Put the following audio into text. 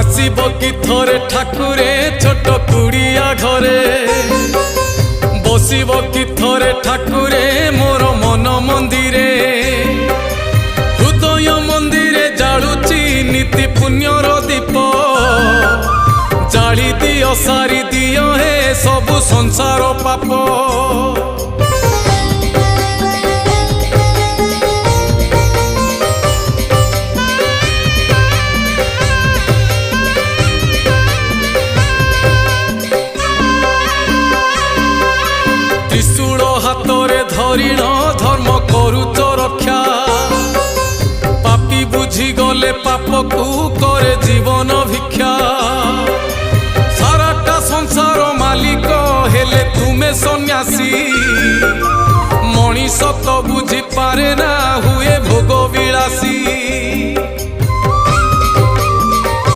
आसीब कि थरे ठाकुरे छोट कुड़िया घरे बसिब कि थरे ठाकुरे मोर मन मंदिरे हृदय मंदिरे जालुची नीति पुण्यर दीप जाली दियो सारी दियो हे सबु संसार पाप त्रिशूल हाथरे धरिण धर्म करुच रक्षा पापी बुझी गले पाप को करे जीवन भिक्षा साराटा संसार मालिक हेले तुमे सन्यासी मनीष तो बुझी पारे ना हुए